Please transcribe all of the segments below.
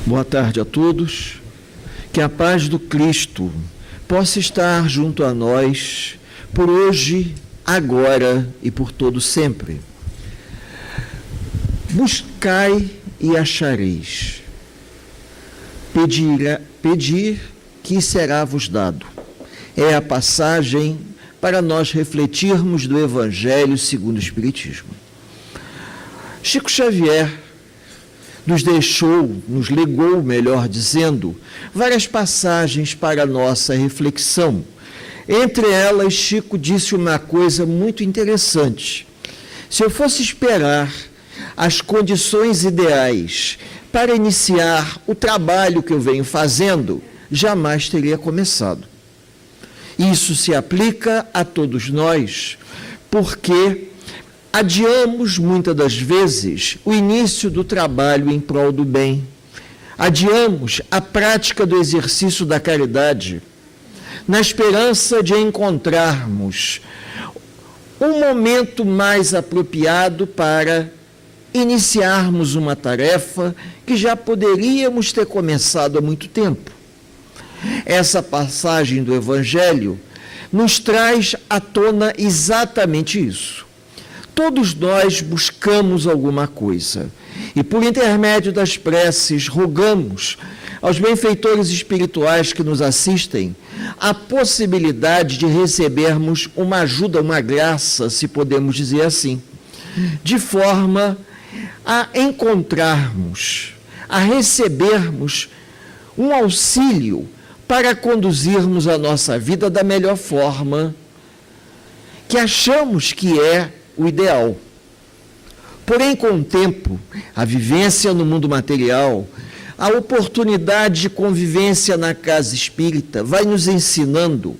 Boa tarde a todos. Que a paz do Cristo possa estar junto a nós por hoje, agora e por todo sempre. Buscai e achareis. Pedir que será vos dado. É a passagem para nós refletirmos do Evangelho segundo o Espiritismo. Chico Xavier nos legou, melhor dizendo, várias passagens para a nossa reflexão. Entre elas, Chico disse uma coisa muito interessante. Se eu fosse esperar as condições ideais para iniciar o trabalho que eu venho fazendo, jamais teria começado. Isso se aplica a todos nós, porque adiamos, muitas das vezes, o início do trabalho em prol do bem. Adiamos a prática do exercício da caridade, na esperança de encontrarmos um momento mais apropriado para iniciarmos uma tarefa que já poderíamos ter começado há muito tempo. Essa passagem do Evangelho nos traz à tona exatamente isso. Todos nós buscamos alguma coisa e, por intermédio das preces, rogamos aos benfeitores espirituais que nos assistem a possibilidade de recebermos uma ajuda, uma graça, se podemos dizer assim, de forma a encontrarmos, a recebermos um auxílio para conduzirmos a nossa vida da melhor forma que achamos que é o ideal. Porém, com o tempo, a vivência no mundo material, a oportunidade de convivência na casa espírita vai nos ensinando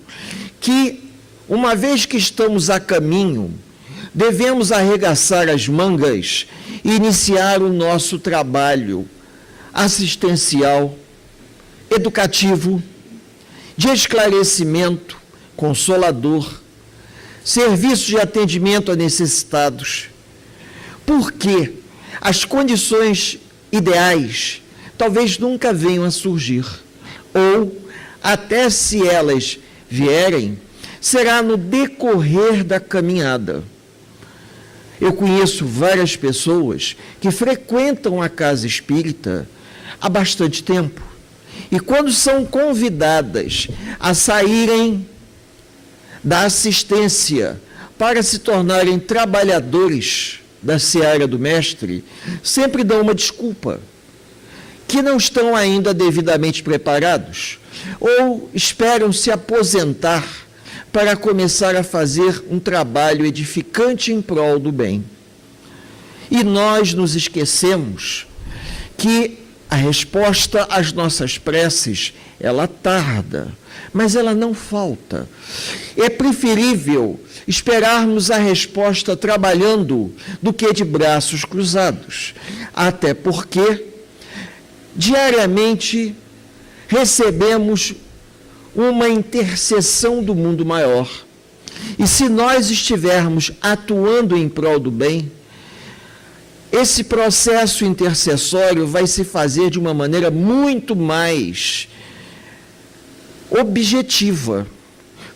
que, uma vez que estamos a caminho, devemos arregaçar as mangas e iniciar o nosso trabalho assistencial, educativo, de esclarecimento, consolador, serviço de atendimento a necessitados, porque as condições ideais talvez nunca venham a surgir, ou, até se elas vierem, será no decorrer da caminhada. Eu conheço várias pessoas que frequentam a casa espírita há bastante tempo, e quando são convidadas a saírem da assistência para se tornarem trabalhadores da seara do mestre, sempre dão uma desculpa, que não estão ainda devidamente preparados, ou esperam se aposentar para começar a fazer um trabalho edificante em prol do bem. E nós nos esquecemos que a resposta às nossas preces, ela tarda, mas ela não falta. É preferível esperarmos a resposta trabalhando do que de braços cruzados, até porque diariamente recebemos uma intercessão do mundo maior. E se nós estivermos atuando em prol do bem, esse processo intercessório vai se fazer de uma maneira muito mais objetiva,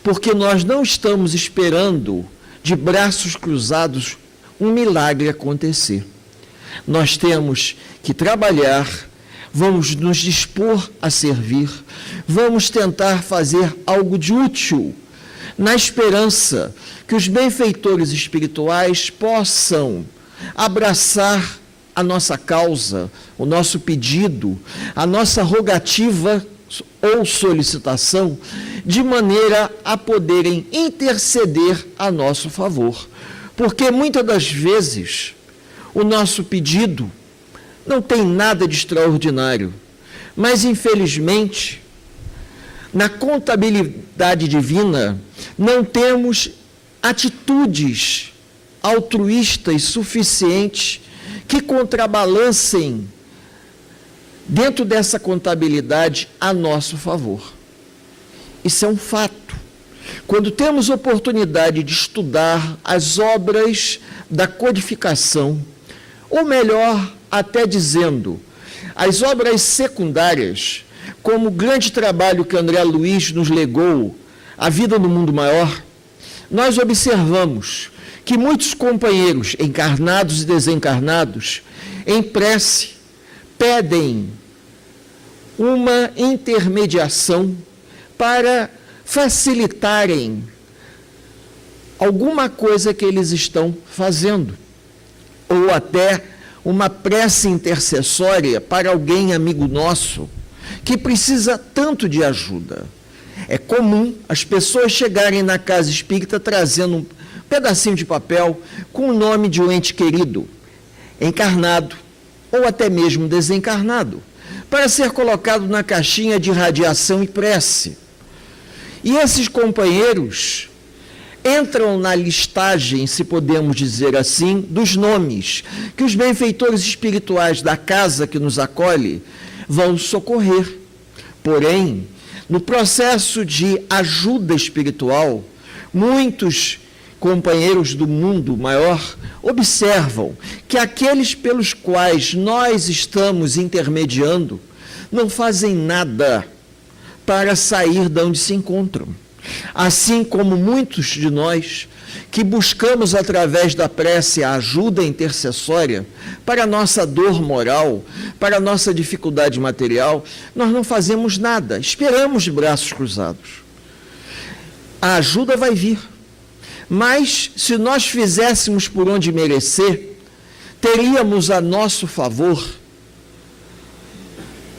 porque nós não estamos esperando de braços cruzados um milagre acontecer. Nós temos que trabalhar, vamos nos dispor a servir, vamos tentar fazer algo de útil, na esperança que os benfeitores espirituais possam abraçar a nossa causa, o nosso pedido, a nossa rogativa ou solicitação, de maneira a poderem interceder a nosso favor. Porque muitas das vezes o nosso pedido não tem nada de extraordinário, mas infelizmente, na contabilidade divina, não temos atitudes altruístas suficientes que contrabalancem dentro dessa contabilidade a nosso favor. Isso é um fato. Quando temos oportunidade de estudar as obras da codificação, ou melhor, até dizendo, as obras secundárias, como o grande trabalho que André Luiz nos legou, A Vida no Mundo Maior, nós observamos que muitos companheiros, encarnados e desencarnados, em prece, pedem uma intermediação para facilitarem alguma coisa que eles estão fazendo, ou até uma prece intercessória para alguém amigo nosso que precisa tanto de ajuda. É comum as pessoas chegarem na casa espírita trazendo um pedacinho de papel com o nome de um ente querido, encarnado ou até mesmo desencarnado, para ser colocado na caixinha de radiação e prece. E esses companheiros entram na listagem, se podemos dizer assim, dos nomes que os benfeitores espirituais da casa que nos acolhe vão socorrer. Porém, no processo de ajuda espiritual, muitos companheiros do mundo maior observam que aqueles pelos quais nós estamos intermediando não fazem nada para sair de onde se encontram. Assim como muitos de nós que buscamos através da prece a ajuda intercessória para a nossa dor moral, para a nossa dificuldade material, nós não fazemos nada, esperamos de braços cruzados. A ajuda vai vir, mas se nós fizéssemos por onde merecer, teríamos a nosso favor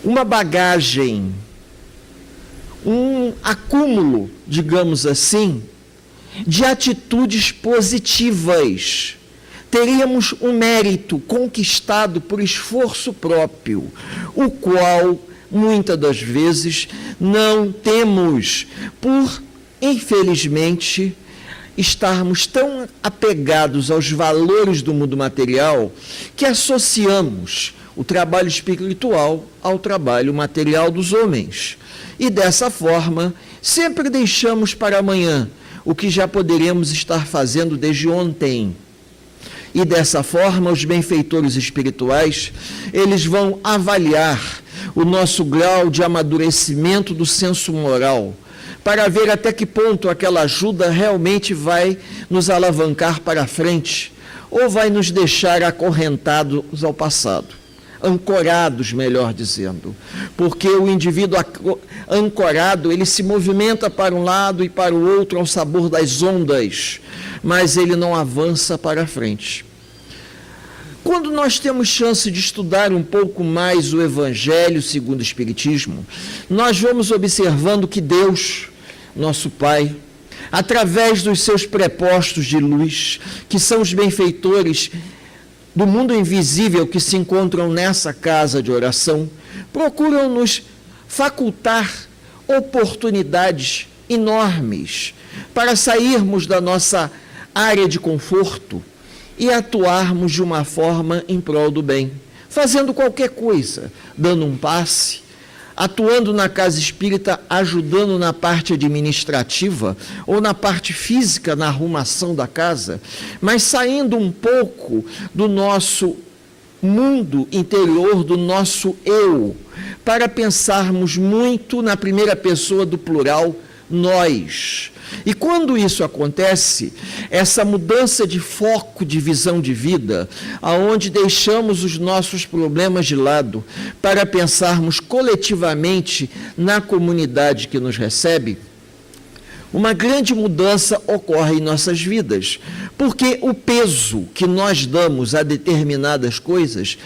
uma bagagem, um acúmulo, digamos assim, de atitudes positivas. Teríamos um mérito conquistado por esforço próprio, o qual, muitas das vezes, não temos por, infelizmente, estarmos tão apegados aos valores do mundo material que associamos o trabalho espiritual ao trabalho material dos homens. E dessa forma, sempre deixamos para amanhã o que já poderíamos estar fazendo desde ontem. E dessa forma, os benfeitores espirituais, eles vão avaliar o nosso grau de amadurecimento do senso moral, para ver até que ponto aquela ajuda realmente vai nos alavancar para a frente, ou vai nos deixar acorrentados ao passado. Ancorados, melhor dizendo, porque o indivíduo ancorado, ele se movimenta para um lado e para o outro ao sabor das ondas, mas ele não avança para a frente. Quando nós temos chance de estudar um pouco mais o Evangelho segundo o Espiritismo, nós vamos observando que Deus, nosso Pai, através dos seus prepostos de luz, que são os benfeitores do mundo invisível que se encontram nessa casa de oração, procuram nos facultar oportunidades enormes para sairmos da nossa área de conforto e atuarmos de uma forma em prol do bem, fazendo qualquer coisa, dando um passe, atuando na casa espírita, ajudando na parte administrativa ou na parte física, na arrumação da casa, mas saindo um pouco do nosso mundo interior, do nosso eu, para pensarmos muito na primeira pessoa do plural, nós. E quando isso acontece, essa mudança de foco, de visão de vida, aonde deixamos os nossos problemas de lado para pensarmos coletivamente na comunidade que nos recebe, uma grande mudança ocorre em nossas vidas, porque o peso que nós damos a determinadas coisas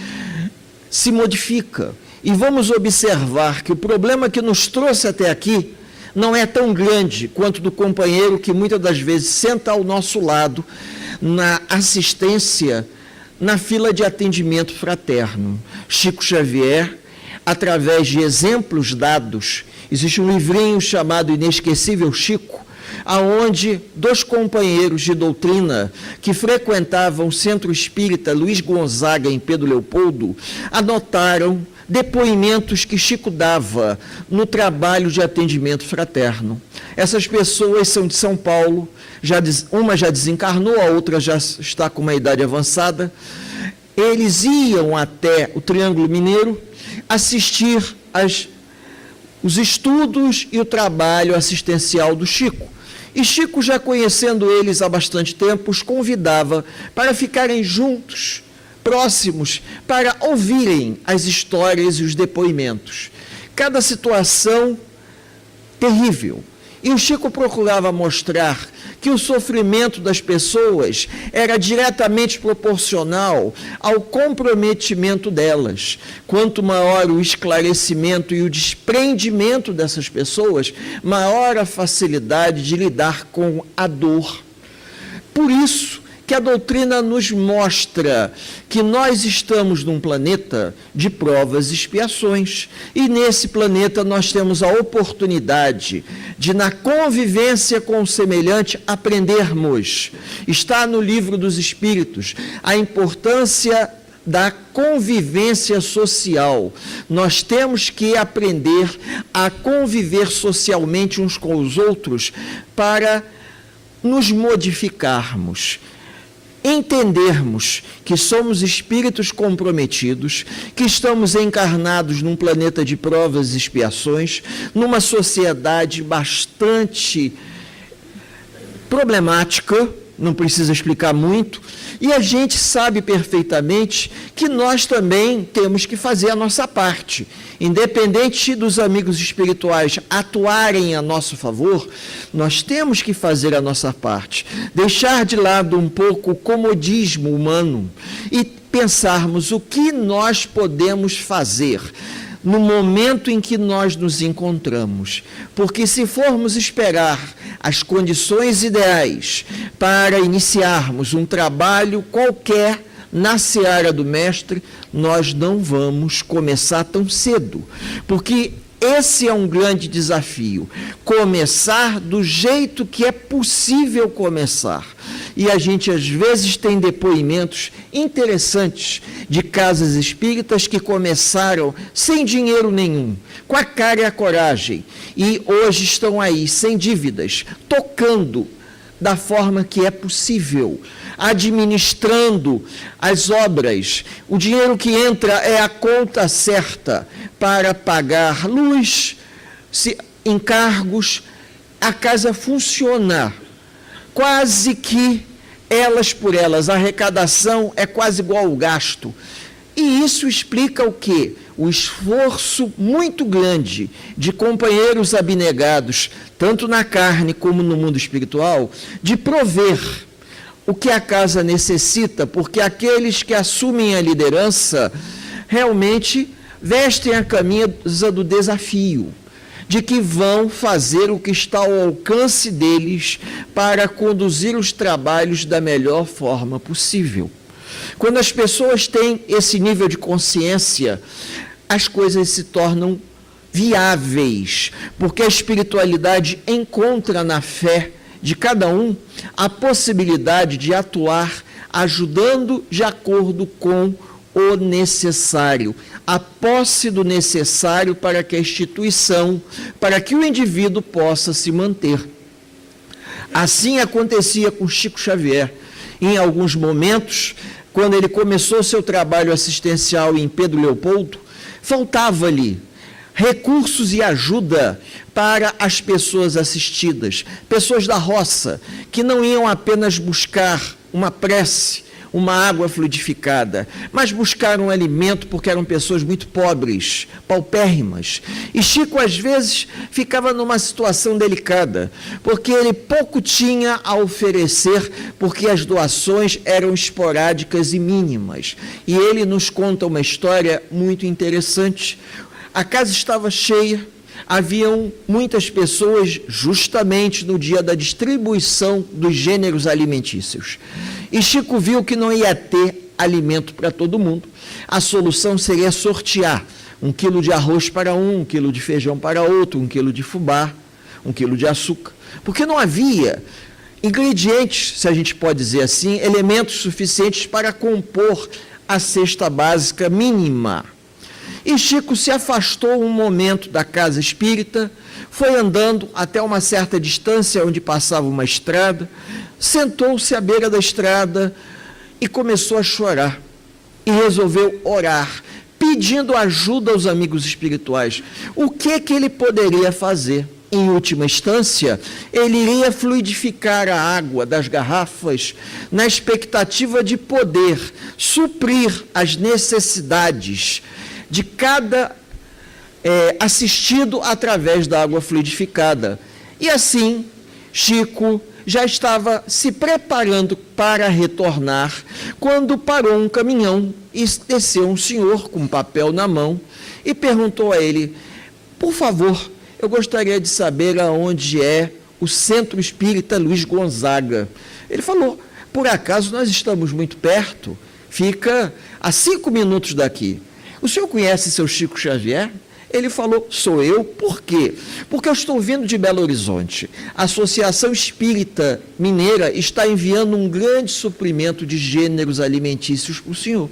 se modifica. E vamos observar que o problema que nos trouxe até aqui não é tão grande quanto do companheiro que muitas das vezes senta ao nosso lado na assistência, na fila de atendimento fraterno. Chico Xavier, através de exemplos dados, existe um livrinho chamado Inesquecível Chico, aonde dois companheiros de doutrina que frequentavam o Centro Espírita Luiz Gonzaga em Pedro Leopoldo anotaram depoimentos que Chico dava no trabalho de atendimento fraterno. Essas pessoas são de São Paulo, uma já desencarnou, a outra já está com uma idade avançada. eles iam até o Triângulo Mineiro assistir os estudos e o trabalho assistencial do Chico. E Chico, já conhecendo eles há bastante tempo, os convidava para ficarem juntos, próximos, para ouvirem as histórias e os depoimentos. Cada situação terrível. E o Chico procurava mostrar que o sofrimento das pessoas era diretamente proporcional ao comprometimento delas. Quanto maior o esclarecimento e o desprendimento dessas pessoas, maior a facilidade de lidar com a dor. Por isso que a doutrina nos mostra que nós estamos num planeta de provas e expiações. E nesse planeta nós temos a oportunidade de, na convivência com o semelhante, aprendermos. Está no Livro dos Espíritos a importância da convivência social. Nós temos que aprender a conviver socialmente uns com os outros para nos modificarmos. Entendermos que somos espíritos comprometidos, que estamos encarnados num planeta de provas e expiações, numa sociedade bastante problemática, não precisa explicar muito, e a gente sabe perfeitamente que nós também temos que fazer a nossa parte. Independente dos amigos espirituais atuarem a nosso favor, nós temos que fazer a nossa parte. Deixar de lado um pouco o comodismo humano e pensarmos o que nós podemos fazer no momento em que nós nos encontramos. Porque se formos esperar as condições ideais para iniciarmos um trabalho qualquer na seara do mestre, nós não vamos começar tão cedo, porque esse é um grande desafio, começar do jeito que é possível começar. E a gente às vezes tem depoimentos interessantes de casas espíritas que começaram sem dinheiro nenhum, com a cara e a coragem, e hoje estão aí sem dívidas, tocando da forma que é possível, administrando as obras. O dinheiro que entra é a conta certa para pagar luz, encargos, a casa funciona quase que elas por elas. A arrecadação é quase igual ao gasto. E isso explica o quê? O esforço muito grande de companheiros abnegados, tanto na carne como no mundo espiritual, de prover o que a casa necessita, porque aqueles que assumem a liderança realmente vestem a camisa do desafio, de que vão fazer o que está ao alcance deles para conduzir os trabalhos da melhor forma possível. Quando as pessoas têm esse nível de consciência, as coisas se tornam viáveis, porque a espiritualidade encontra na fé de cada um a possibilidade de atuar ajudando de acordo com o necessário, a posse do necessário para que a instituição, para que o indivíduo possa se manter. Assim acontecia com Chico Xavier. Em alguns momentos, quando ele começou seu trabalho assistencial em Pedro Leopoldo, faltava-lhe recursos e ajuda para as pessoas assistidas, pessoas da roça, que não iam apenas buscar uma prece, uma água fluidificada, mas buscaram um alimento porque eram pessoas muito pobres, paupérrimas. E Chico, às vezes, ficava numa situação delicada, porque ele pouco tinha a oferecer, porque as doações eram esporádicas e mínimas. E ele nos conta uma história muito interessante. A casa estava cheia, haviam muitas pessoas justamente no dia da distribuição dos gêneros alimentícios. E Chico viu que não ia ter alimento para todo mundo. A solução seria sortear 1 quilo de arroz para um, 1 quilo de feijão para outro, 1 quilo de fubá, 1 quilo de açúcar. Porque não havia ingredientes, se a gente pode dizer assim, elementos suficientes para compor a cesta básica mínima. E Chico se afastou um momento da casa espírita, foi andando até uma certa distância onde passava uma estrada, sentou-se à beira da estrada e começou a chorar. e resolveu orar, pedindo ajuda aos amigos espirituais. O que ele poderia fazer? Em última instância, ele iria fluidificar a água das garrafas na expectativa de poder suprir as necessidades de cada assistido através da água fluidificada. E assim, Chico já estava se preparando para retornar, quando parou um caminhão e desceu um senhor com um papel na mão e perguntou a ele: por favor, eu gostaria de saber aonde é o Centro Espírita Luiz Gonzaga. Ele falou: por acaso nós estamos muito perto, fica a 5 minutos daqui. O senhor conhece seu Chico Xavier? Ele falou: sou eu. Por quê? Porque eu estou vindo de Belo Horizonte. A Associação Espírita Mineira está enviando um grande suprimento de gêneros alimentícios para o senhor.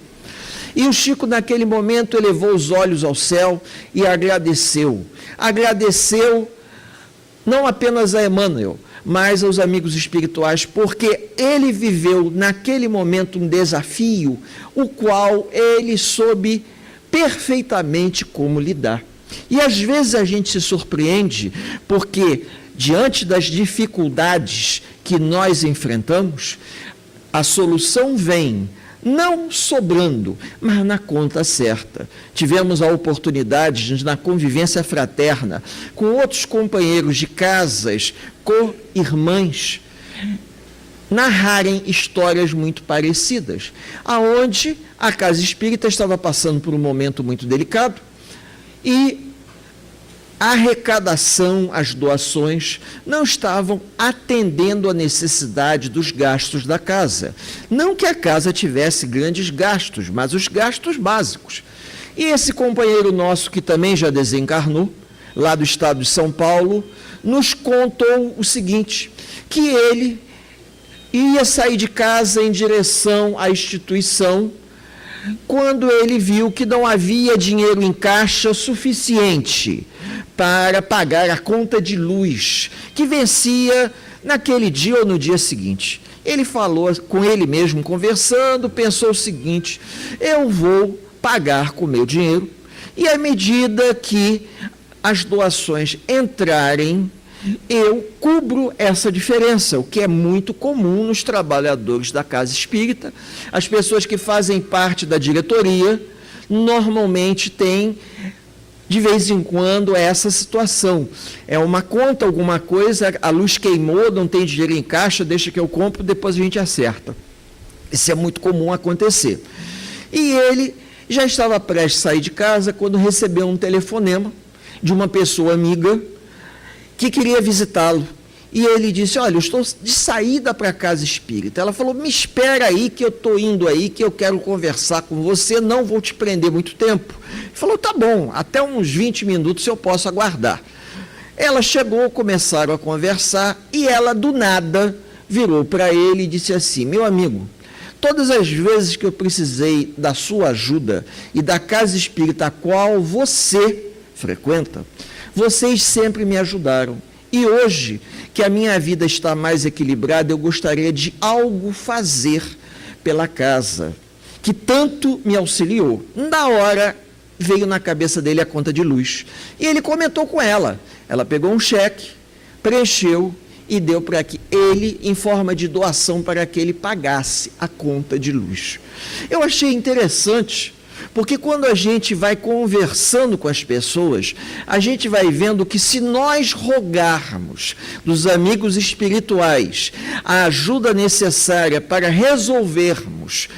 E o Chico, naquele momento, elevou os olhos ao céu e agradeceu. Agradeceu não apenas a Emmanuel, mas aos amigos espirituais, porque ele viveu naquele momento um desafio, o qual ele soube perfeitamente como lidar. E às vezes a gente se surpreende, porque diante das dificuldades que nós enfrentamos, a solução vem não sobrando, mas na conta certa. Tivemos a oportunidade de, na convivência fraterna, com outros companheiros de casas, co-irmãs, narrarem histórias muito parecidas, aonde a Casa Espírita estava passando por um momento muito delicado e a arrecadação, as doações, não estavam atendendo à necessidade dos gastos da casa. Não que a casa tivesse grandes gastos, mas os gastos básicos. E esse companheiro nosso, que também já desencarnou, lá do estado de São Paulo, nos contou o seguinte, que ele ia sair de casa em direção à instituição, quando ele viu que não havia dinheiro em caixa suficiente para pagar a conta de luz, que vencia naquele dia ou no dia seguinte. Ele falou com ele mesmo, conversando, pensou o seguinte: eu vou pagar com o meu dinheiro, e à medida que as doações entrarem, eu cubro essa diferença, o que é muito comum nos trabalhadores da Casa Espírita. As pessoas que fazem parte da diretoria normalmente têm, de vez em quando, essa situação. É uma conta, alguma coisa, a luz queimou, não tem dinheiro em caixa, deixa que eu compro, depois a gente acerta. Isso é muito comum acontecer. E ele já estava prestes a sair de casa quando recebeu um telefonema de uma pessoa amiga que queria visitá-lo. E ele disse: olha, eu estou de saída para a Casa Espírita. Ela falou: me espera aí que eu estou indo aí, que eu quero conversar com você, não vou te prender muito tempo. Ele falou: tá bom, até uns 20 minutos eu posso aguardar. Ela chegou, começaram a conversar, e ela do nada virou para ele e disse assim: meu amigo, todas as vezes que eu precisei da sua ajuda e da Casa Espírita a qual você frequenta, vocês sempre me ajudaram. E hoje, que a minha vida está mais equilibrada, eu gostaria de algo fazer pela casa, que tanto me auxiliou. Na hora, veio na cabeça dele a conta de luz. E ele comentou com ela. Ela pegou um cheque, preencheu e deu para que ele, em forma de doação, para que ele pagasse a conta de luz. Eu achei interessante, porque quando a gente vai conversando com as pessoas, a gente vai vendo que se nós rogarmos dos amigos espirituais a ajuda necessária para resolvermos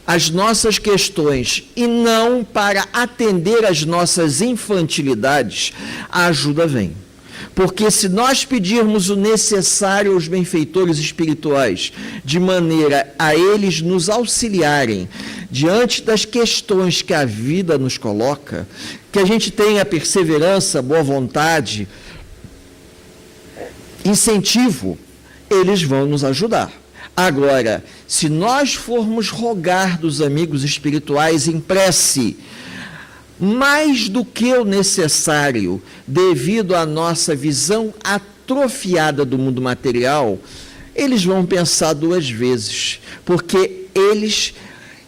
as nossas questões e não para atender às nossas infantilidades, a ajuda vem. Porque se nós pedirmos o necessário aos benfeitores espirituais, de maneira a eles nos auxiliarem diante das questões que a vida nos coloca, que a gente tenha perseverança, boa vontade, incentivo, eles vão nos ajudar. Agora, se nós formos rogar dos amigos espirituais em prece, mais do que o necessário, devido à nossa visão atrofiada do mundo material, eles vão pensar 2 vezes, porque eles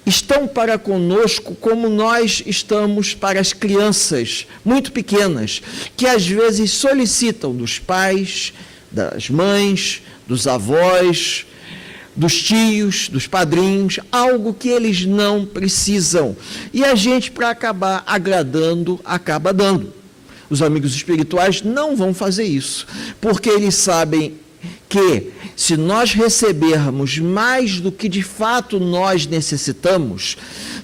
estão para conosco como nós estamos para as crianças muito pequenas, que às vezes solicitam dos pais, das mães, dos avós, dos tios, dos padrinhos, algo que eles não precisam. E a gente, para acabar agradando, acaba dando. Os amigos espirituais não vão fazer isso, porque eles sabem que, se nós recebermos mais do que de fato nós necessitamos,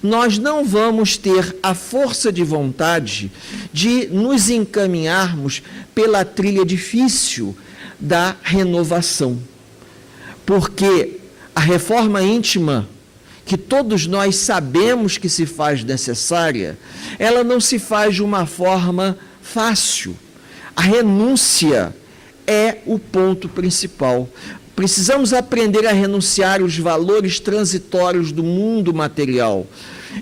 nós não vamos ter a força de vontade de nos encaminharmos pela trilha difícil da renovação. Porque a reforma íntima, que todos nós sabemos que se faz necessária, ela não se faz de uma forma fácil. A renúncia é o ponto principal. Precisamos aprender a renunciar aos valores transitórios do mundo material,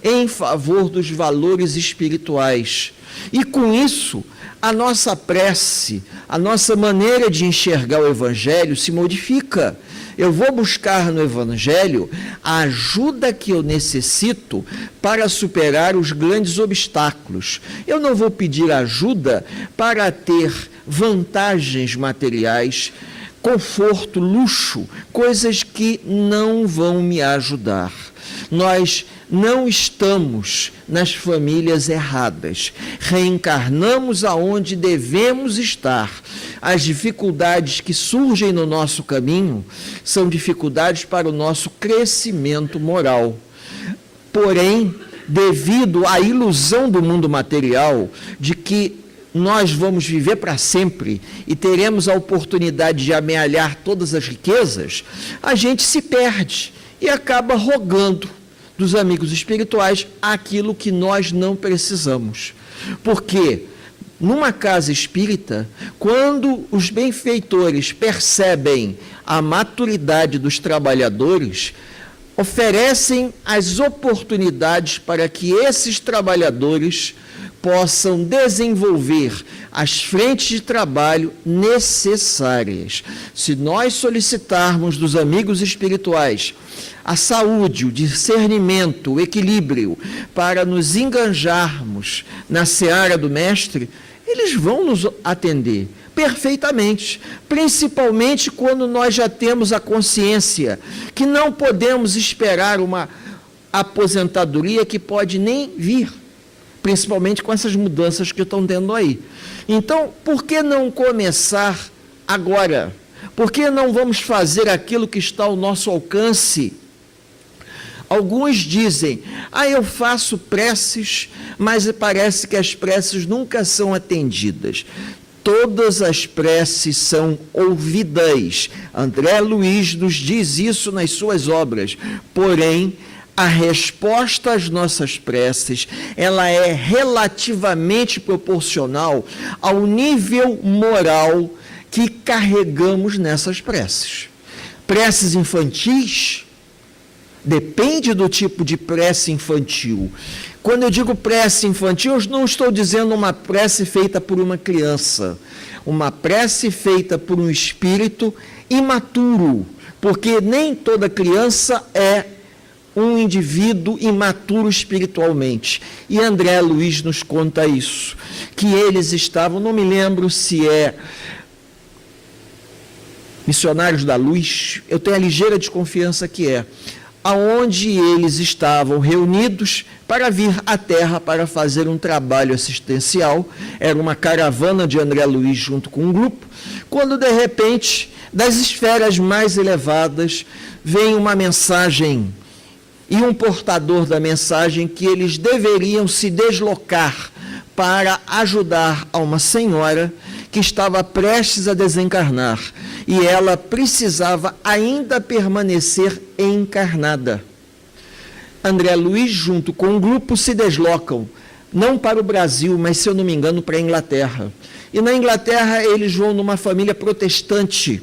em favor dos valores espirituais. E com isso, a nossa prece, a nossa maneira de enxergar o Evangelho se modifica. Eu vou buscar no Evangelho a ajuda que eu necessito para superar os grandes obstáculos. Eu não vou pedir ajuda para ter vantagens materiais, conforto, luxo, coisas que não vão me ajudar. Nós não estamos nas famílias erradas. Reencarnamos aonde devemos estar. As dificuldades que surgem no nosso caminho são dificuldades para o nosso crescimento moral. Porém, devido à ilusão do mundo material de que nós vamos viver para sempre e teremos a oportunidade de amealhar todas as riquezas, a gente se perde e acaba rogando dos amigos espirituais aquilo que nós não precisamos. Porque numa casa espírita, quando os benfeitores percebem a maturidade dos trabalhadores, oferecem as oportunidades para que esses trabalhadores possam desenvolver as frentes de trabalho necessárias. Se nós solicitarmos dos amigos espirituais a saúde, o discernimento, o equilíbrio, para nos enganjarmos na seara do Mestre, eles vão nos atender perfeitamente, principalmente quando nós já temos a consciência que não podemos esperar uma aposentadoria que pode nem vir, principalmente com essas mudanças que estão tendo aí. Então, por que não começar agora? Por que não vamos fazer aquilo que está ao nosso alcance? Alguns dizem, eu faço preces, mas parece que as preces nunca são atendidas. Todas as preces são ouvidas. André Luiz nos diz isso nas suas obras. Porém, a resposta às nossas preces, ela é relativamente proporcional ao nível moral que carregamos nessas preces. Preces infantis, depende do tipo de prece infantil. Quando eu digo prece infantil, eu não estou dizendo uma prece feita por uma criança, uma prece feita por um espírito imaturo, porque nem toda criança é um indivíduo imaturo espiritualmente. E André Luiz nos conta isso, que eles estavam, não me lembro se é Missionários da Luz, eu tenho a ligeira desconfiança que é, aonde eles estavam reunidos para vir à Terra para fazer um trabalho assistencial. Era uma caravana de André Luiz junto com um grupo, quando de repente, das esferas mais elevadas, vem uma mensagem e um portador da mensagem que eles deveriam se deslocar para ajudar a uma senhora que estava prestes a desencarnar e ela precisava ainda permanecer encarnada. André Luiz, junto com um grupo, se deslocam, não para o Brasil, mas, se eu não me engano, para a Inglaterra. E na Inglaterra eles vão numa família protestante,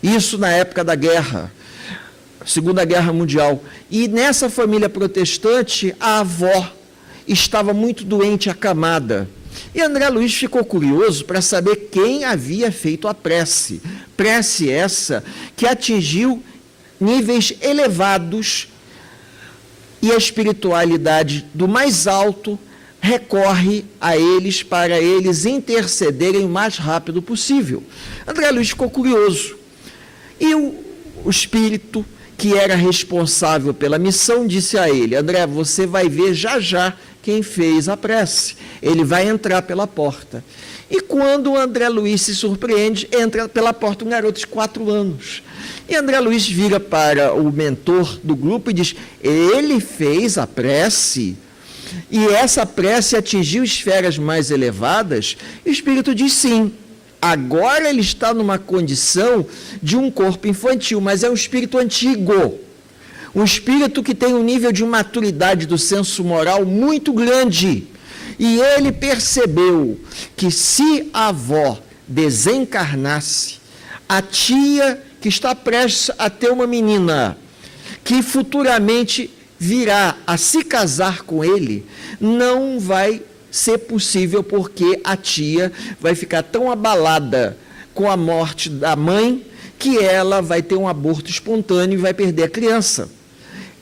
isso na época da guerra, Segunda Guerra Mundial. E nessa família protestante, a avó estava muito doente, acamada. E André Luiz ficou curioso para saber quem havia feito a prece. Prece essa que atingiu níveis elevados e a espiritualidade do mais alto recorre a eles para eles intercederem o mais rápido possível. André Luiz ficou curioso. E o espírito que era responsável pela missão disse a ele: André, você vai ver já já quem fez a prece. Ele vai entrar pela porta. E quando o André Luiz se surpreende, entra pela porta um garoto de 4 anos. E André Luiz vira para o mentor do grupo e diz: ele fez a prece, e essa prece atingiu esferas mais elevadas? E o espírito diz: sim. Agora ele está numa condição de um corpo infantil, mas é um espírito antigo. Um espírito que tem um nível de maturidade do senso moral muito grande. E ele percebeu que se a avó desencarnasse, a tia que está prestes a ter uma menina, que futuramente virá a se casar com ele, não vai ser possível, porque a tia vai ficar tão abalada com a morte da mãe que ela vai ter um aborto espontâneo e vai perder a criança.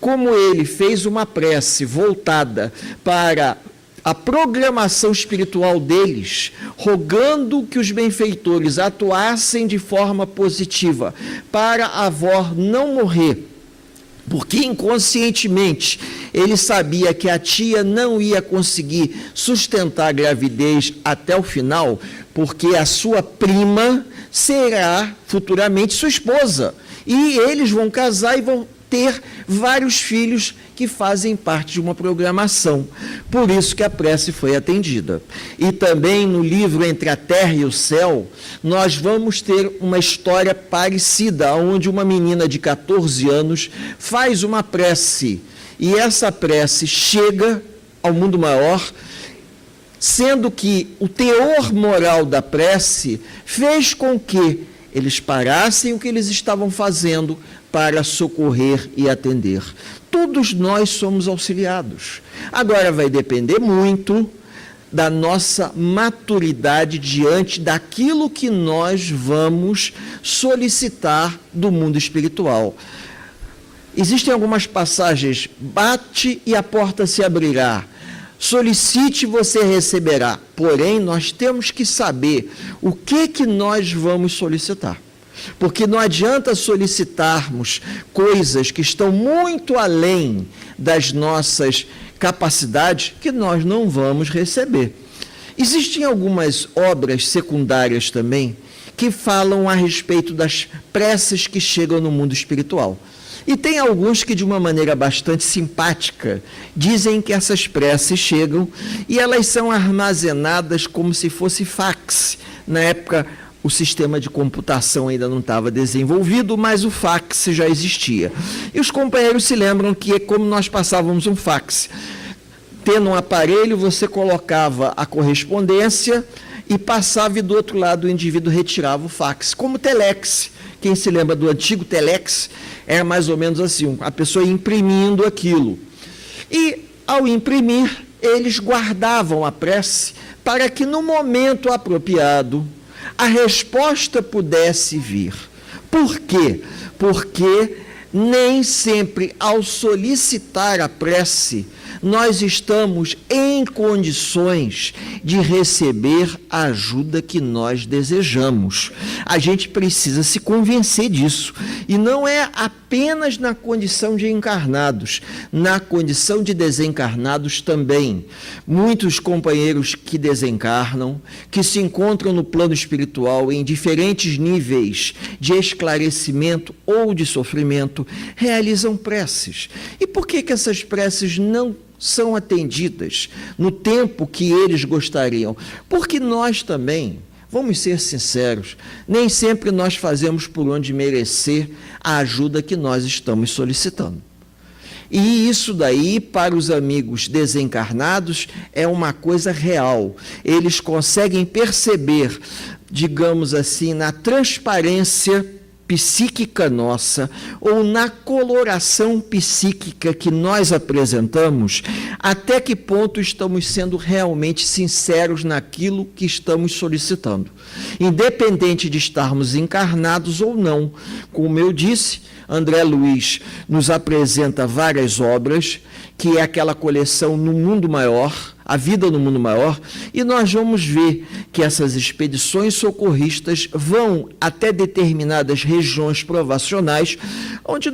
Como ele fez uma prece voltada para a programação espiritual deles, rogando que os benfeitores atuassem de forma positiva para a avó não morrer, porque inconscientemente ele sabia que a tia não ia conseguir sustentar a gravidez até o final, porque a sua prima será futuramente sua esposa, e eles vão casar e vão ter vários filhos que fazem parte de uma programação. Por isso que a prece foi atendida. E também no livro Entre a Terra e o Céu, nós vamos ter uma história parecida, onde uma menina de 14 anos faz uma prece, e essa prece chega ao mundo maior, sendo que o teor moral da prece fez com que eles parassem o que eles estavam fazendo para socorrer e atender. Todos nós somos auxiliados. Agora vai depender muito da nossa maturidade diante daquilo que nós vamos solicitar do mundo espiritual. Existem algumas passagens: bate e a porta se abrirá, solicite e você receberá. Porém, nós temos que saber o que nós vamos solicitar. Porque não adianta solicitarmos coisas que estão muito além das nossas capacidades, que nós não vamos receber. Existem algumas obras secundárias também que falam a respeito das preces que chegam no mundo espiritual. E tem alguns que, de uma maneira bastante simpática, dizem que essas preces chegam e elas são armazenadas como se fosse fax. Na época, o sistema de computação ainda não estava desenvolvido, mas o fax já existia. E os companheiros se lembram que é como nós passávamos um fax. Tendo um aparelho, você colocava a correspondência e passava, e do outro lado o indivíduo retirava o fax. Como telex. Quem se lembra do antigo telex, era mais ou menos assim, a pessoa imprimindo aquilo. E, ao imprimir, eles guardavam a prece para que, no momento apropriado, a resposta pudesse vir. Por quê? Porque nem sempre, ao solicitar a prece, nós estamos em condições de receber a ajuda que nós desejamos. A gente precisa se convencer disso. E não é apenas na condição de encarnados, na condição de desencarnados também. Muitos companheiros que desencarnam, que se encontram no plano espiritual em diferentes níveis de esclarecimento ou de sofrimento, realizam preces. E por que essas preces não são atendidas no tempo que eles gostariam? Porque nós também, vamos ser sinceros, nem sempre nós fazemos por onde merecer a ajuda que nós estamos solicitando. E isso daí, para os amigos desencarnados, é uma coisa real. Eles conseguem perceber, digamos assim, na transparência psíquica nossa ou na coloração psíquica que nós apresentamos, até que ponto estamos sendo realmente sinceros naquilo que estamos solicitando, independente de estarmos encarnados ou não. Como eu disse, André Luiz nos apresenta várias obras, que é aquela coleção No Mundo Maior, A Vida no Mundo Maior, e nós vamos ver que essas expedições socorristas vão até determinadas regiões provacionais, onde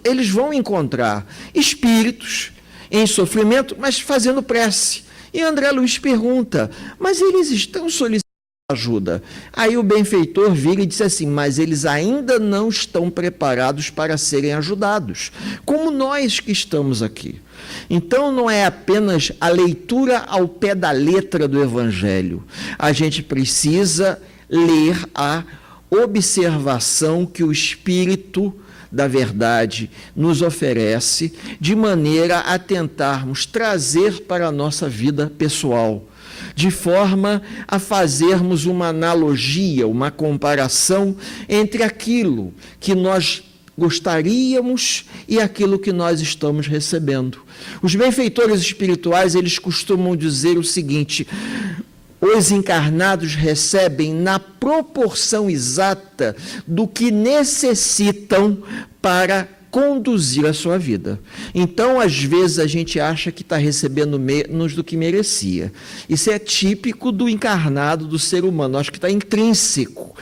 eles vão encontrar espíritos em sofrimento, mas fazendo prece. E André Luiz pergunta, mas eles estão solicitando ajuda? Aí o benfeitor vira e diz assim, mas eles ainda não estão preparados para serem ajudados, como nós que estamos aqui. Então não é apenas a leitura ao pé da letra do Evangelho, a gente precisa ler a observação que o Espírito da verdade nos oferece, de maneira a tentarmos trazer para a nossa vida pessoal, de forma a fazermos uma analogia, uma comparação entre aquilo que nós gostaríamos e aquilo que nós estamos recebendo. Os benfeitores espirituais, eles costumam dizer o seguinte: os encarnados recebem na proporção exata do que necessitam para conduzir a sua vida. Então, às vezes, a gente acha que está recebendo menos do que merecia. Isso é típico do encarnado, do ser humano. Acho que está intrínseco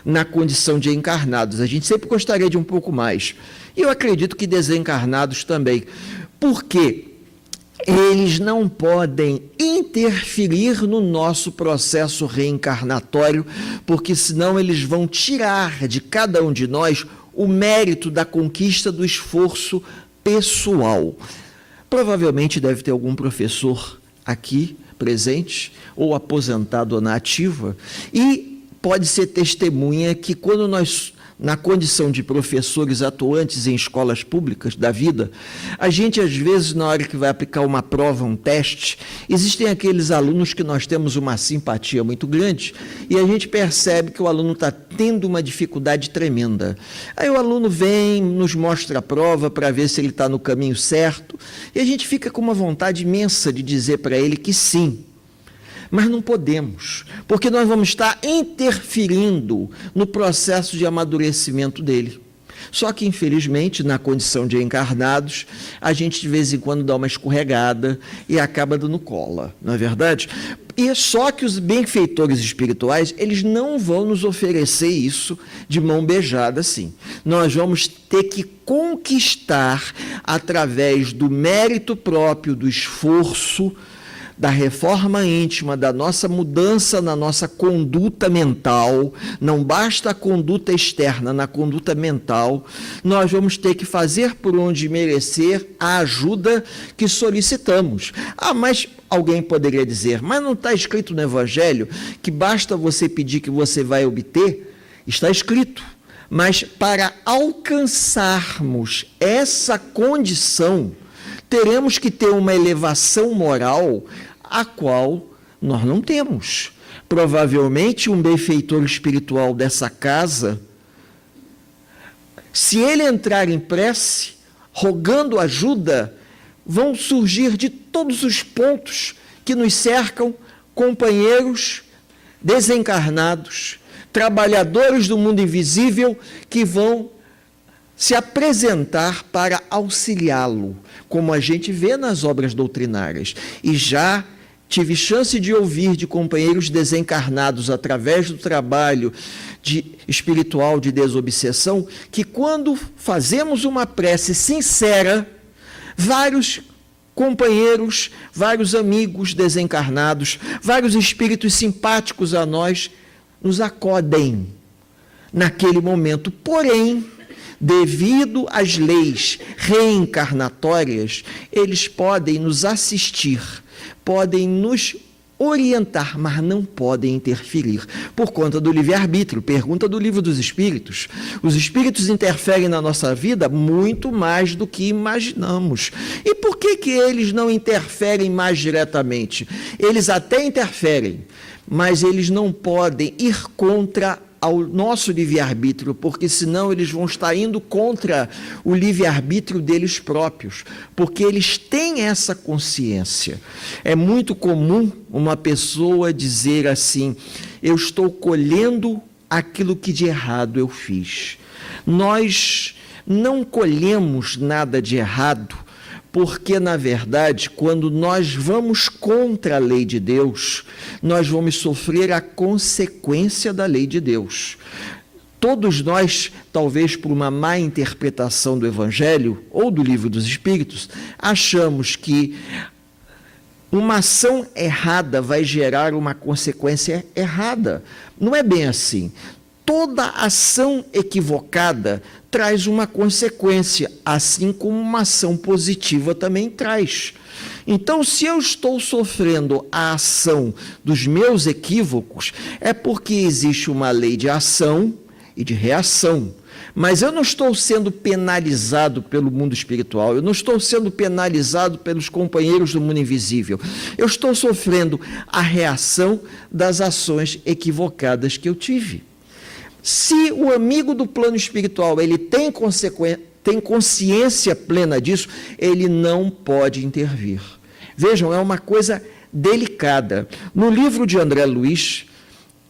na condição de encarnados. A gente sempre gostaria de um pouco mais. E eu acredito que desencarnados também. Por quê? Eles não podem interferir no nosso processo reencarnatório, porque senão eles vão tirar de cada um de nós o mérito da conquista do esforço pessoal. Provavelmente deve ter algum professor aqui presente, ou aposentado ou na ativa, e pode ser testemunha que quando nós, na condição de professores atuantes em escolas públicas da vida, a gente às vezes, na hora que vai aplicar uma prova, um teste, existem aqueles alunos que nós temos uma simpatia muito grande e a gente percebe que o aluno está tendo uma dificuldade tremenda. Aí o aluno vem, nos mostra a prova para ver se ele está no caminho certo e a gente fica com uma vontade imensa de dizer para ele que sim. Mas não podemos, porque nós vamos estar interferindo no processo de amadurecimento dele. Só que, infelizmente, na condição de encarnados, a gente de vez em quando dá uma escorregada e acaba dando cola, não é verdade? E só que os benfeitores espirituais, eles não vão nos oferecer isso de mão beijada assim. Nós vamos ter que conquistar, através do mérito próprio, do esforço, da reforma íntima, da nossa mudança na nossa conduta mental. Não basta a conduta externa, na conduta mental, nós vamos ter que fazer por onde merecer a ajuda que solicitamos. Ah, mas alguém poderia dizer, mas não está escrito no Evangelho que basta você pedir que você vai obter? Está escrito. Mas para alcançarmos essa condição, teremos que ter uma elevação moral a qual nós não temos. Provavelmente um benfeitor espiritual dessa casa, se ele entrar em prece, rogando ajuda, vão surgir de todos os pontos que nos cercam companheiros desencarnados, trabalhadores do mundo invisível que vão se apresentar para auxiliá-lo, como a gente vê nas obras doutrinárias. E já tive chance de ouvir de companheiros desencarnados, através do trabalho espiritual de desobsessão, que quando fazemos uma prece sincera, vários companheiros, vários amigos desencarnados, vários espíritos simpáticos a nós, nos acodem naquele momento. Porém, devido às leis reencarnatórias, eles podem nos assistir, podem nos orientar, mas não podem interferir, por conta do livre-arbítrio. Pergunta do Livro dos Espíritos. Os espíritos interferem na nossa vida muito mais do que imaginamos. E por que eles não interferem mais diretamente? Eles até interferem, mas eles não podem ir contra ao nosso livre-arbítrio, porque senão eles vão estar indo contra o livre-arbítrio deles próprios, porque eles têm essa consciência. É muito comum uma pessoa dizer assim: eu estou colhendo aquilo que de errado eu fiz. Nós não colhemos nada de errado, porque, na verdade, quando nós vamos contra a lei de Deus, nós vamos sofrer a consequência da lei de Deus. Todos nós, talvez por uma má interpretação do Evangelho ou do Livro dos Espíritos, achamos que uma ação errada vai gerar uma consequência errada. Não é bem assim. Toda ação equivocada traz uma consequência, assim como uma ação positiva também traz. Então, se eu estou sofrendo a ação dos meus equívocos, é porque existe uma lei de ação e de reação. Mas eu não estou sendo penalizado pelo mundo espiritual, eu não estou sendo penalizado pelos companheiros do mundo invisível. Eu estou sofrendo a reação das ações equivocadas que eu tive. Se o amigo do plano espiritual ele tem consciência plena disso, ele não pode intervir. Vejam, é uma coisa delicada. No livro de André Luiz,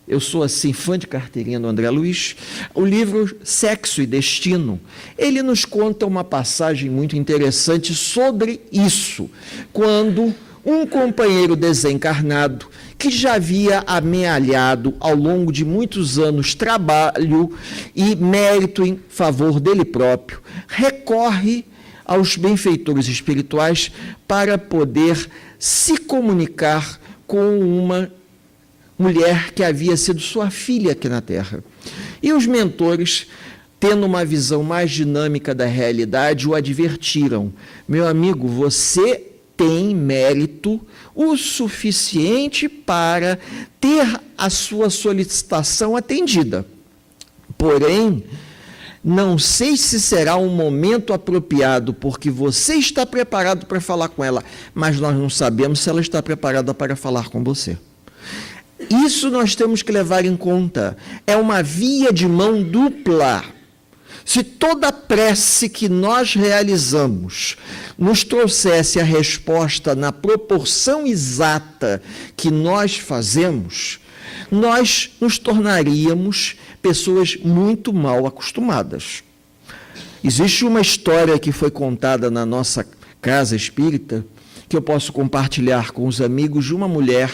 eu sou assim fã de carteirinha do André Luiz, o livro Sexo e Destino, ele nos conta uma passagem muito interessante sobre isso, quando um companheiro desencarnado, que já havia amealhado ao longo de muitos anos trabalho e mérito em favor dele próprio, recorre aos benfeitores espirituais para poder se comunicar com uma mulher que havia sido sua filha aqui na Terra. E os mentores, tendo uma visão mais dinâmica da realidade, o advertiram: meu amigo, você tem mérito o suficiente para ter a sua solicitação atendida. Porém, não sei se será um momento apropriado, porque você está preparado para falar com ela, mas nós não sabemos se ela está preparada para falar com você. Isso nós temos que levar em conta. É uma via de mão dupla. Se toda prece que nós realizamos nos trouxesse a resposta na proporção exata que nós fazemos, nós nos tornaríamos pessoas muito mal acostumadas. Existe uma história que foi contada na nossa casa espírita, que eu posso compartilhar com os amigos, de uma mulher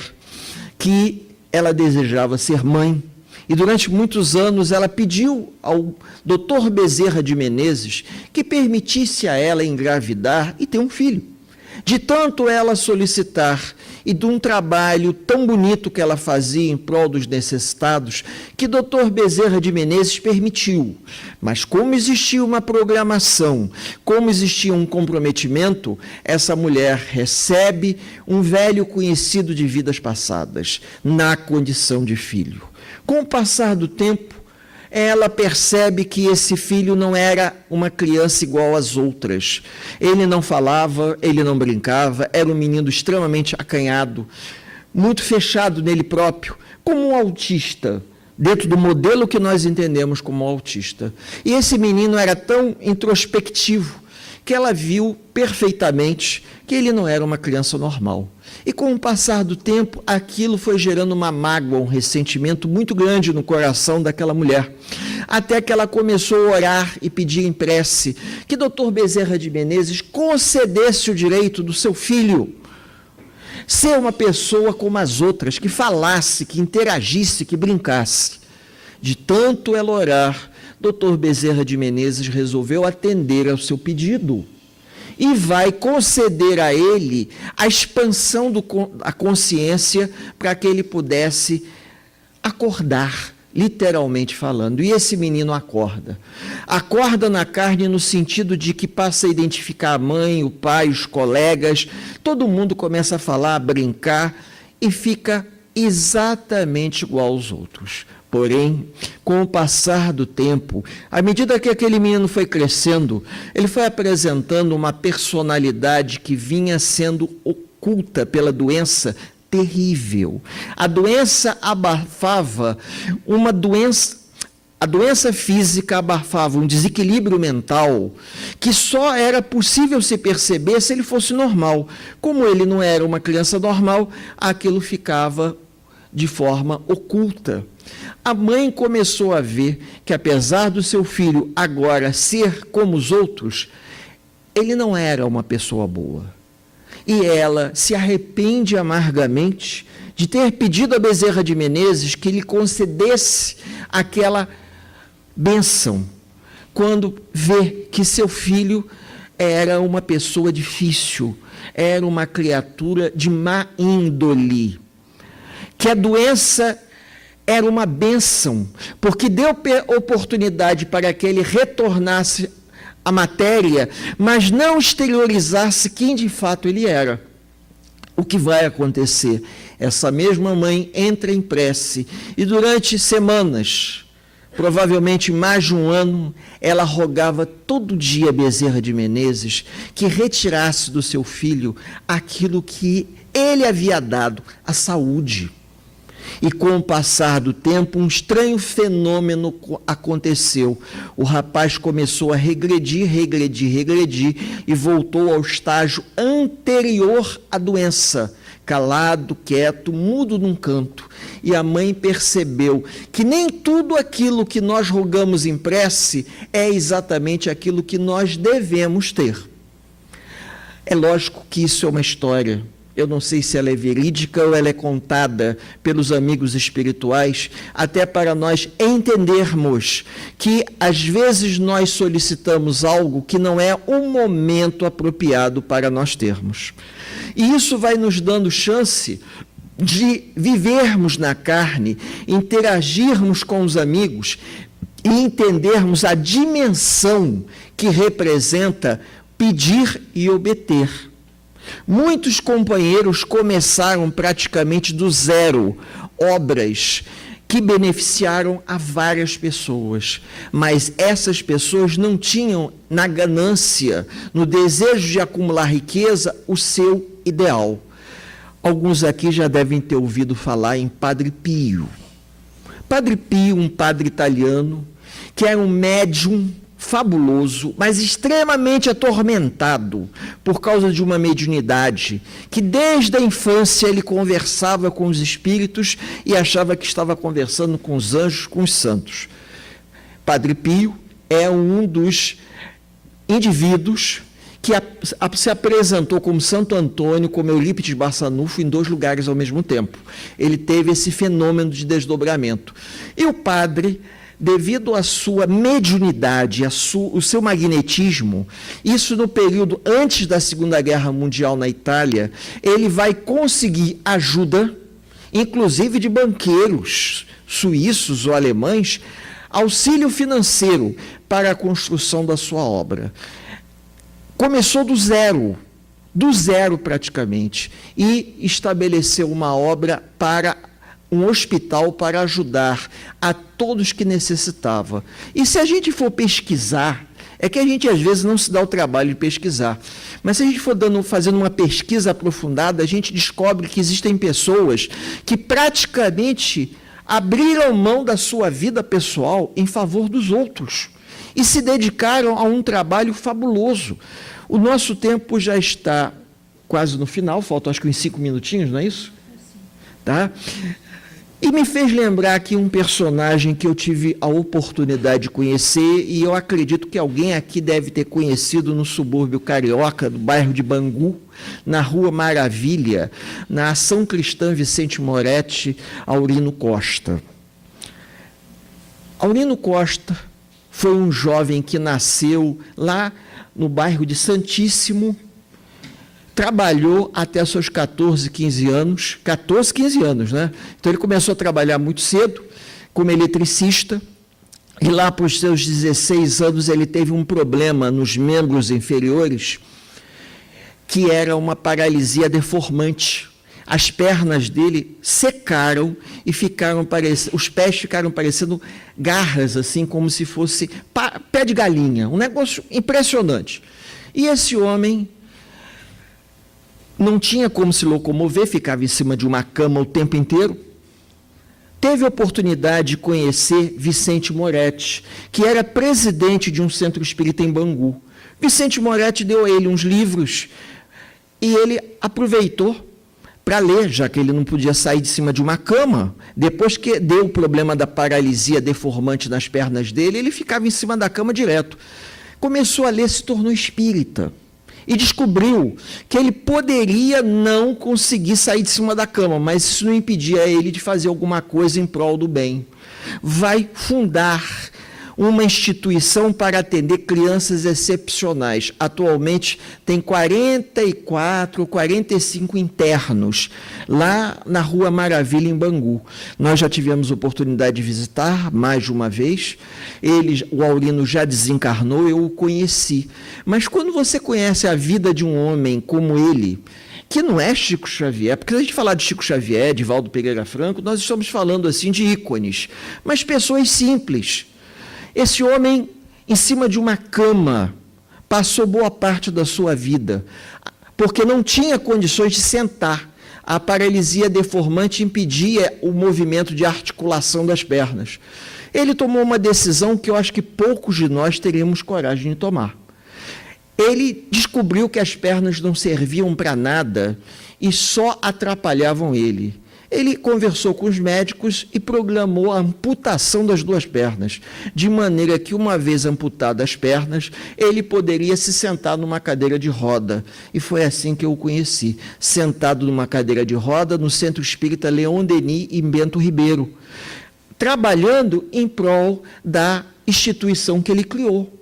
que ela desejava ser mãe. E durante muitos anos ela pediu ao Dr. Bezerra de Menezes que permitisse a ela engravidar e ter um filho. De tanto ela solicitar e de um trabalho tão bonito que ela fazia em prol dos necessitados, que Dr. Bezerra de Menezes permitiu. Mas como existia uma programação, como existia um comprometimento, essa mulher recebe um velho conhecido de vidas passadas, na condição de filho. Com o passar do tempo, ela percebe que esse filho não era uma criança igual às outras. Ele não falava, ele não brincava, era um menino extremamente acanhado, muito fechado nele próprio, como um autista, dentro do modelo que nós entendemos como autista. E esse menino era tão introspectivo que ela viu perfeitamente que ele não era uma criança normal. E com o passar do tempo, aquilo foi gerando uma mágoa, um ressentimento muito grande no coração daquela mulher. Até que ela começou a orar e pedir em prece que Dr. Bezerra de Menezes concedesse o direito do seu filho ser uma pessoa como as outras, que falasse, que interagisse, que brincasse. De tanto ela orar, Dr. Bezerra de Menezes resolveu atender ao seu pedido e vai conceder a ele a expansão da consciência para que ele pudesse acordar, literalmente falando. E esse menino acorda. Acorda na carne no sentido de que passa a identificar a mãe, o pai, os colegas, todo mundo começa a falar, a brincar e fica exatamente igual aos outros. Porém, com o passar do tempo, à medida que aquele menino foi crescendo, ele foi apresentando uma personalidade que vinha sendo oculta pela doença terrível. A doença abafava uma doença A doença física abafava um desequilíbrio mental que só era possível se perceber se ele fosse normal. Como ele não era uma criança normal, aquilo ficava de forma oculta. A mãe começou a ver que, apesar do seu filho agora ser como os outros, ele não era uma pessoa boa. E ela se arrepende amargamente de ter pedido a Bezerra de Menezes que lhe concedesse aquela bênção, quando vê que seu filho era uma pessoa difícil, era uma criatura de má índole, que a doença era uma bênção, porque deu oportunidade para que ele retornasse à matéria, mas não exteriorizasse quem de fato ele era. O que vai acontecer? Essa mesma mãe entra em prece e durante semanas, provavelmente mais de um ano, ela rogava todo dia a Bezerra de Menezes que retirasse do seu filho aquilo que ele havia dado, a saúde. E com o passar do tempo, um estranho fenômeno aconteceu. O rapaz começou a regredir e voltou ao estágio anterior à doença, calado, quieto, mudo num canto. E a mãe percebeu que nem tudo aquilo que nós rogamos em prece é exatamente aquilo que nós devemos ter. É lógico que isso é uma história. Eu não sei se ela é verídica ou ela é contada pelos amigos espirituais, até para nós entendermos que, às vezes, nós solicitamos algo que não é o momento apropriado para nós termos. E isso vai nos dando chance de vivermos na carne, interagirmos com os amigos e entendermos a dimensão que representa pedir e obter. Muitos companheiros começaram praticamente do zero, obras que beneficiaram a várias pessoas, mas essas pessoas não tinham na ganância, no desejo de acumular riqueza, o seu ideal. Alguns aqui já devem ter ouvido falar em Padre Pio. Padre Pio, um padre italiano, que era um médium fabuloso, mas extremamente atormentado por causa de uma mediunidade, que desde a infância ele conversava com os espíritos e achava que estava conversando com os anjos, com os santos. Padre Pio é um dos indivíduos que se apresentou como Santo Antônio, como Eurípides Barçanufo, em 2 lugares ao mesmo tempo. Ele teve esse fenômeno de desdobramento. E o padre, devido à sua mediunidade, o seu magnetismo, isso no período antes da Segunda Guerra Mundial na Itália, ele vai conseguir ajuda, inclusive de banqueiros suíços ou alemães, auxílio financeiro para a construção da sua obra. Começou do zero praticamente, e estabeleceu uma obra para um hospital para ajudar a todos que necessitavam. E se a gente for pesquisar, é que a gente às vezes não se dá o trabalho de pesquisar, mas se a gente for fazendo uma pesquisa aprofundada, a gente descobre que existem pessoas que praticamente abriram mão da sua vida pessoal em favor dos outros e se dedicaram a um trabalho fabuloso. O nosso tempo já está quase no final, faltam acho que uns 5 minutinhos, não é isso? Tá? E me fez lembrar aqui um personagem que eu tive a oportunidade de conhecer, e eu acredito que alguém aqui deve ter conhecido no subúrbio carioca, do bairro de Bangu, na Rua Maravilha, na Ação Cristã Vicente Moretti, Aurino Costa. Aurino Costa foi um jovem que nasceu lá no bairro de Santíssimo, trabalhou até seus 14, 15 anos, né? Então ele começou a trabalhar muito cedo, como eletricista, e lá para os seus 16 anos ele teve um problema nos membros inferiores, que era uma paralisia deformante. As pernas dele secaram e os pés ficaram parecendo garras, assim, como se fosse pé de galinha, um negócio impressionante. E esse homem não tinha como se locomover, ficava em cima de uma cama o tempo inteiro. teve a oportunidade de conhecer Vicente Moretti, que era presidente de um centro espírita em Bangu. Vicente Moretti deu a ele uns livros e ele aproveitou para ler, já que ele não podia sair de cima de uma cama. Depois que deu o problema da paralisia deformante nas pernas dele, ele ficava em cima da cama direto. Começou a ler, se tornou espírita e descobriu que ele poderia não conseguir sair de cima da cama, mas isso não impedia ele de fazer alguma coisa em prol do bem. Vai fundar uma instituição para atender crianças excepcionais. Atualmente tem 44, 45 internos, lá na Rua Maravilha, em Bangu. Nós já tivemos oportunidade de visitar mais de uma vez. O Aurino já desencarnou, eu o conheci. Mas quando você conhece a vida de um homem como ele, que não é Chico Xavier, porque se a gente falar de Chico Xavier, de Valdo Pereira Franco, nós estamos falando assim de ícones, mas pessoas simples. Esse homem, em cima de uma cama, passou boa parte da sua vida, porque não tinha condições de sentar. A paralisia deformante impedia o movimento de articulação das pernas. Ele tomou uma decisão que eu acho que poucos de nós teríamos coragem de tomar. Ele descobriu que as pernas não serviam para nada e só atrapalhavam ele. Ele conversou com os médicos e programou a amputação das duas pernas, de maneira que, uma vez amputadas as pernas, ele poderia se sentar numa cadeira de roda. E foi assim que eu o conheci, sentado numa cadeira de roda no Centro Espírita Leon Denis e Bento Ribeiro, trabalhando em prol da instituição que ele criou.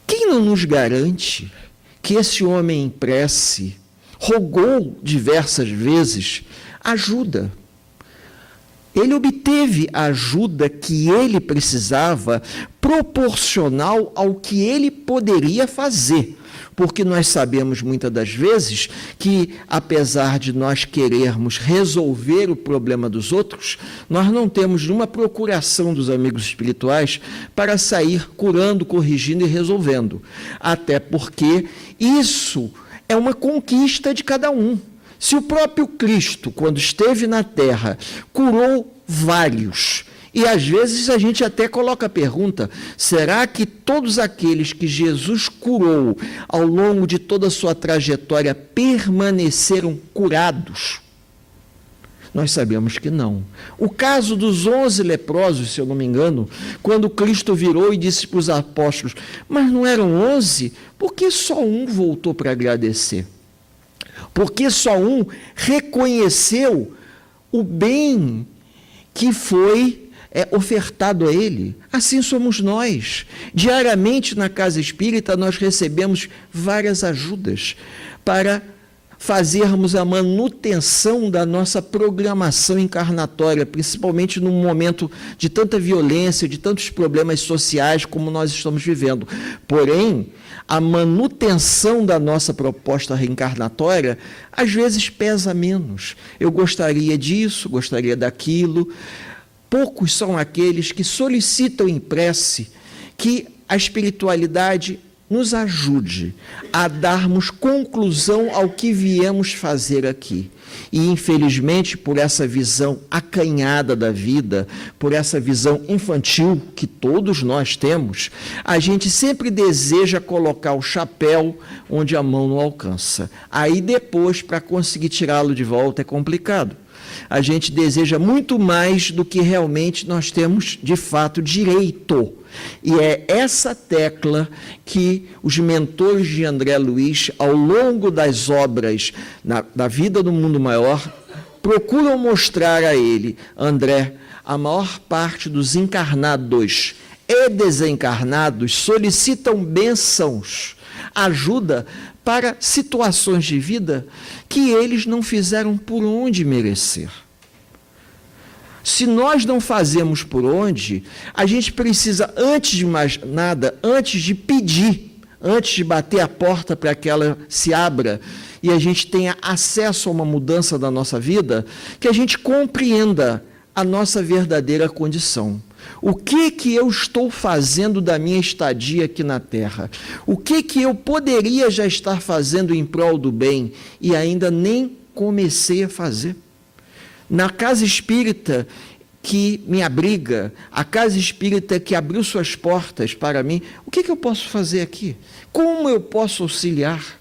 Quem não nos garante que esse homem em prece rogou diversas vezes ajuda? Ele obteve a ajuda que ele precisava, proporcional ao que ele poderia fazer, porque nós sabemos muitas das vezes que, apesar de nós querermos resolver o problema dos outros, nós não temos nenhuma procuração dos amigos espirituais para sair curando, corrigindo e resolvendo, até porque isso é uma conquista de cada um. Se o próprio Cristo, quando esteve na Terra, curou vários, e às vezes a gente até coloca a pergunta, será que todos aqueles que Jesus curou ao longo de toda a sua trajetória permaneceram curados? Nós sabemos que não. O caso dos 11 leprosos, se eu não me engano, quando Cristo virou e disse para os apóstolos, mas não eram 11? Por que só um voltou para agradecer? Porque só um reconheceu o bem que foi ofertado a ele. Assim somos nós. Diariamente na Casa Espírita nós recebemos várias ajudas para fazermos a manutenção da nossa programação encarnatória, principalmente num momento de tanta violência, de tantos problemas sociais como nós estamos vivendo. Porém, a manutenção da nossa proposta reencarnatória, às vezes pesa menos. Eu gostaria disso, gostaria daquilo. Poucos são aqueles que solicitam em prece que a espiritualidade nos ajude a darmos conclusão ao que viemos fazer aqui. E, infelizmente, por essa visão acanhada da vida, por essa visão infantil que todos nós temos, a gente sempre deseja colocar o chapéu onde a mão não alcança. Aí depois, para conseguir tirá-lo de volta, é complicado. A gente deseja muito mais do que realmente nós temos, de fato, direito. E é essa tecla que os mentores de André Luiz, ao longo das obras da vida do mundo maior, procuram mostrar a ele. André, a maior parte dos encarnados e desencarnados solicitam bênçãos, ajuda para situações de vida que eles não fizeram por onde merecer. Se nós não fazemos por onde, a gente precisa, antes de mais nada, antes de pedir, antes de bater a porta para que ela se abra e a gente tenha acesso a uma mudança da nossa vida, que a gente compreenda a nossa verdadeira condição. O que eu estou fazendo da minha estadia aqui na Terra? O que eu poderia já estar fazendo em prol do bem e ainda nem comecei a fazer? Na casa espírita que me abriga, a casa espírita que abriu suas portas para mim, o que eu posso fazer aqui? Como eu posso auxiliar?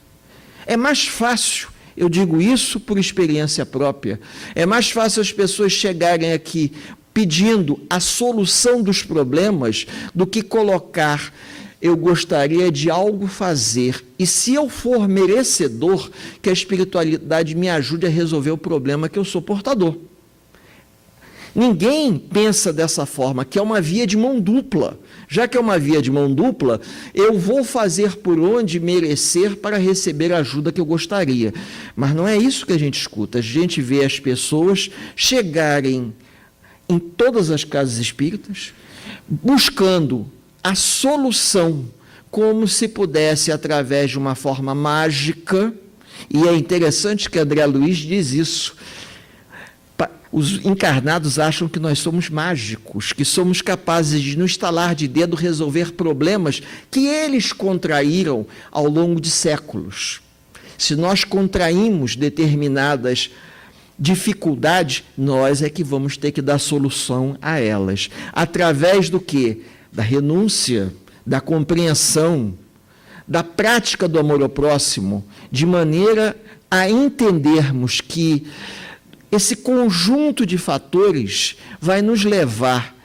É mais fácil, eu digo isso por experiência própria, é mais fácil as pessoas chegarem aqui pedindo a solução dos problemas do que colocar: eu gostaria de algo fazer, e se eu for merecedor, que a espiritualidade me ajude a resolver o problema que eu sou portador. Ninguém pensa dessa forma, que é uma via de mão dupla. Já que é uma via de mão dupla, eu vou fazer por onde merecer para receber a ajuda que eu gostaria. Mas não é isso que a gente escuta. A gente vê as pessoas chegarem em todas as casas espíritas, buscando a solução, como se pudesse, através de uma forma mágica, e é interessante que André Luiz diz isso. Os encarnados acham que nós somos mágicos, que somos capazes de, no estalar de dedo, resolver problemas que eles contraíram ao longo de séculos. Se nós contraímos determinadas dificuldades, nós é que vamos ter que dar solução a elas. Através do quê? Da renúncia, da compreensão, da prática do amor ao próximo, de maneira a entendermos que esse conjunto de fatores vai nos levar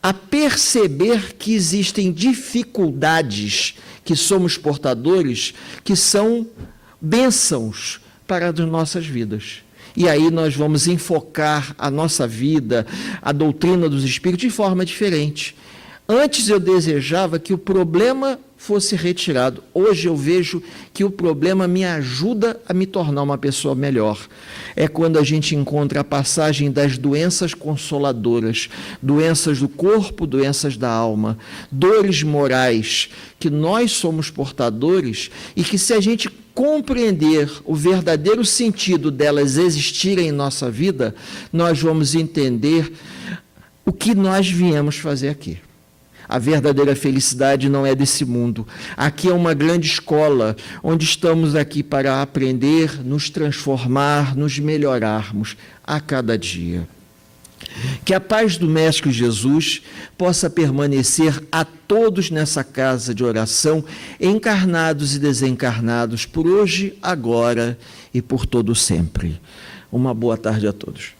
a perceber que existem dificuldades que somos portadores, que são bênçãos para as nossas vidas. E aí nós vamos enfocar a nossa vida, a doutrina dos espíritos, de forma diferente. Antes eu desejava que o problema fosse retirado. Hoje eu vejo que o problema me ajuda a me tornar uma pessoa melhor. É quando a gente encontra a passagem das doenças consoladoras, doenças do corpo, doenças da alma, dores morais, que nós somos portadores e que, se a gente compreender o verdadeiro sentido delas existirem em nossa vida, nós vamos entender o que nós viemos fazer aqui. A verdadeira felicidade não é desse mundo. Aqui é uma grande escola, onde estamos aqui para aprender, nos transformar, nos melhorarmos a cada dia. Que a paz do Mestre Jesus possa permanecer a todos nessa casa de oração, encarnados e desencarnados, por hoje, agora e por todo sempre. Uma boa tarde a todos.